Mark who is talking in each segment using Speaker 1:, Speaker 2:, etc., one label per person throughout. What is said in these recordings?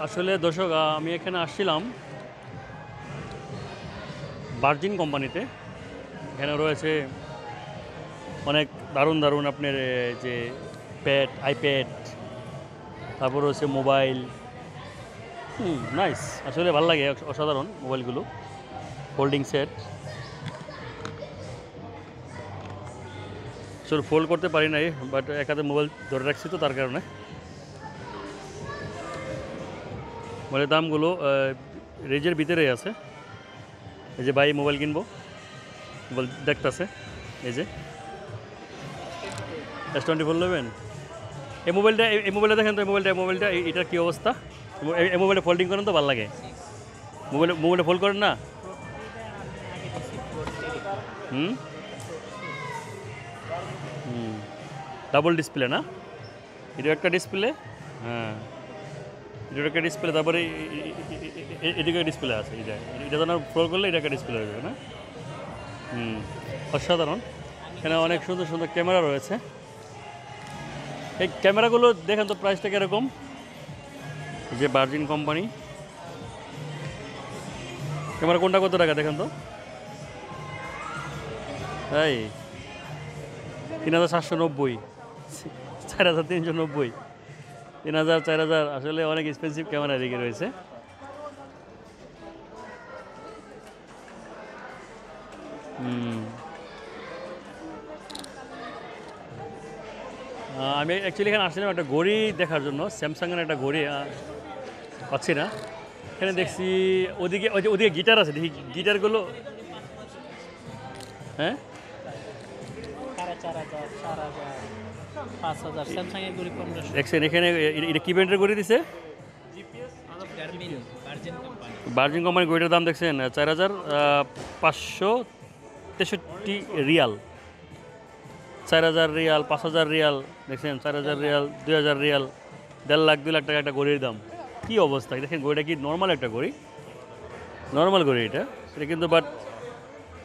Speaker 1: আসলে দর্শক আমি এখানে আসছিলাম ভার্জিন কোম্পানিতে। এখানে রয়েছে অনেক দারুণ দারুণ আপনার যে প্যাড, আইপ্যাড, তারপর হচ্ছে মোবাইল। নাইস, আসলে ভালো লাগে, অসাধারণ মোবাইলগুলো, ফোল্ডিং সেট। আসলে ফোল্ড করতে পারি নাই, বাট এক হাতে মোবাইল ধরে রাখছি তো তার কারণে। মানে দামগুলো রেঞ্জের ভিতরেই আছে। এই যে ভাই মোবাইল কিনবো, মোবাইল দেখতেছে, এই যে S24 নেবেন। এই মোবাইলটা দেখেন তো, এই মোবাইলটা এটার কী অবস্থা। এই মোবাইলটা ফোল্ডিং করেন তো ভালো লাগে। মোবাইলটা ফোল্ড করেন না? হুম হুম ডাবল ডিসপ্লে না? এটা একটা ডিসপ্লে, হ্যাঁ এটা একটা ডিসপ্লে, তারপরে এদিকে ডিসপ্লে আছে। এটা তো না, ফোল্ড করলে এটা একটা ডিসপ্লে হয়ে যাবে না? অসাধারণ। এখানে অনেক সুন্দর সুন্দর ক্যামেরা রয়েছে। এই ক্যামেরাগুলো দেখেন তো প্রাইসটা কীরকম। যে ভার্জিন কোম্পানি ক্যামেরা, কোনটা কত টাকা দেখেন তো। এই 3790, 4390, 3000, 4000, আসলে অনেক এক্সপেন্সিভ ক্যামেরা এদিকে রয়েছে। আমি অ্যাকচুয়ালি এখানে আসছিলাম একটা ঘড়ি দেখার জন্য, স্যামসাংয়ের একটা ঘড়ি পাচ্ছি না। এখানে দেখছি ওদিকে গিটার আছে, দেখি গিটারগুলো। হ্যাঁ,
Speaker 2: 4,000, 5,000,
Speaker 1: দেখছেন এখানে এটা কি ব্র্যান্ডের ঘড়ি দিছে? ভার্জিন কোম্পানির ঘড়িটার দাম দেখছেন 4,563 রিয়াল। 4,000 রিয়াল, 5,000 রিয়াল, দেখছেন 4,000 রিয়াল, 2,000 রিয়াল, 1.5 লাখ 2 লাখ টাকা একটা ঘড়ির দাম। কী অবস্থা দেখেন, ঘড়িটা কি নর্মাল একটা ঘড়ি? নর্মাল ঘড়ি এটা কিন্তু, বাট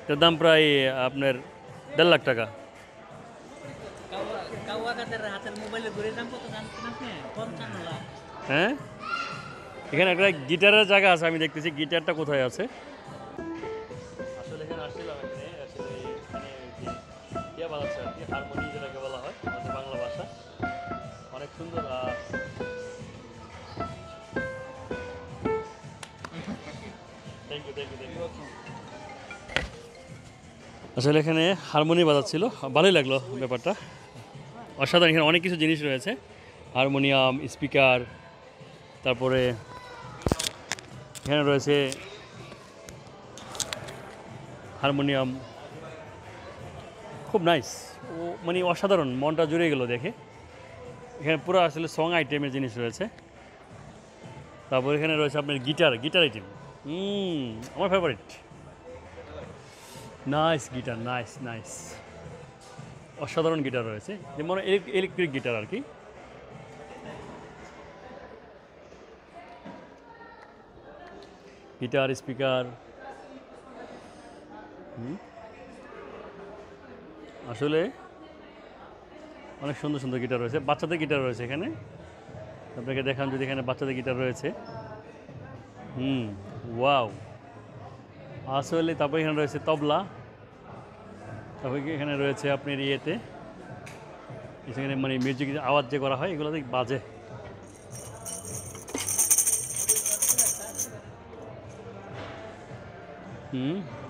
Speaker 1: এটার দাম প্রায় আপনার 1.5 লাখ টাকা। হ্যাঁ, এখানে একটা গিটারের জায়গা আছে, আমি দেখতেছি গিটারটা কোথায় আছে। আসলে এখানে আসছিলাম, বাজাচ্ছে আর কি, হারমোনি যেটাকে বলা হয় আমাদের বাংলা ভাষা। অনেক সুন্দর। Thank you. আসলে এখানে হারমোনি বাজাচ্ছিল, ভালোই লাগলো ব্যাপারটা, অসাধারণ। এখানে অনেক কিছু জিনিস রয়েছে, হারমোনিয়াম, স্পিকার, তারপরে এখানে রয়েছে হারমোনিয়াম, খুব নাইস। মানে অসাধারণ, মনটা জুড়ে গেল দেখে। এখানে পুরো আসলে সং আইটেমের জিনিস রয়েছে। তারপর এখানে রয়েছে আপনার গিটার আইটেম, আমার ফেভারিট। নাইস গিটার, নাইস, অসাধারণ গিটার রয়েছে, যেমন ইলেকট্রিক গিটার আর কি। গিটার, স্পিকার, আসলে অনেক সুন্দর সুন্দর গিটার রয়েছে। বাচ্চাদের গিটার রয়েছে এখানে, আপনাকে দেখান যদি, এখানে বাচ্চাদের গিটার রয়েছে। ওয়াও, আসলে। তারপরে এখানে রয়েছে তবলা, তারপরে এখানে রয়েছে আপনার এখানে মানে মিউজিক আওয়াজ যে করা হয়, এগুলো বাজে।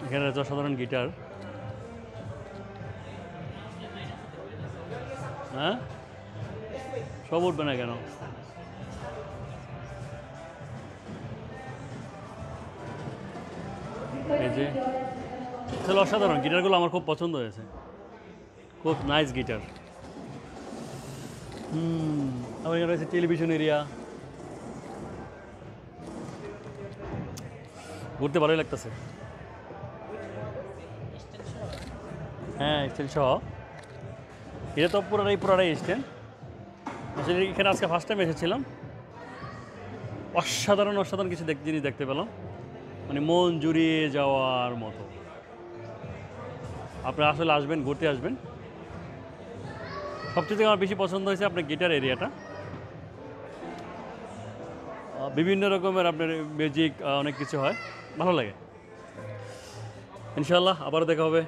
Speaker 1: এখানে রয়েছে অসাধারণ গিটার। হ্যাঁ, সব উঠবে না কেন? এই যে আসলে অসাধারণ গিটারগুলো, আমার খুব পছন্দ হয়েছে, খুব নাইস গিটার। আবার এখানে রয়েছে টেলিভিশন এরিয়া, ঘুরতে ভালোই লাগতেছে। হ্যাঁ, স্ট্যান্ড সহ, এটা তো পুরাটাই স্ট্যান্ড। আসলে এখানে আজকে ফার্স্ট টাইম এসেছিলাম, অসাধারণ কিছু জিনিস দেখতে পেলাম, মানে মন জুড়িয়ে যাওয়ার মতো। আপনারা আসলে আসবেন, ঘুরতে আসবেন। সবচেয়ে আমার বেশি পছন্দ হয়েছে আপনার গিটার এরিয়াটা, বিভিন্ন রকমের আপনার ম্যাজিক অনেক কিছু হয়, ভালো লাগে। ইনশাআল্লাহ আবারও দেখা হবে।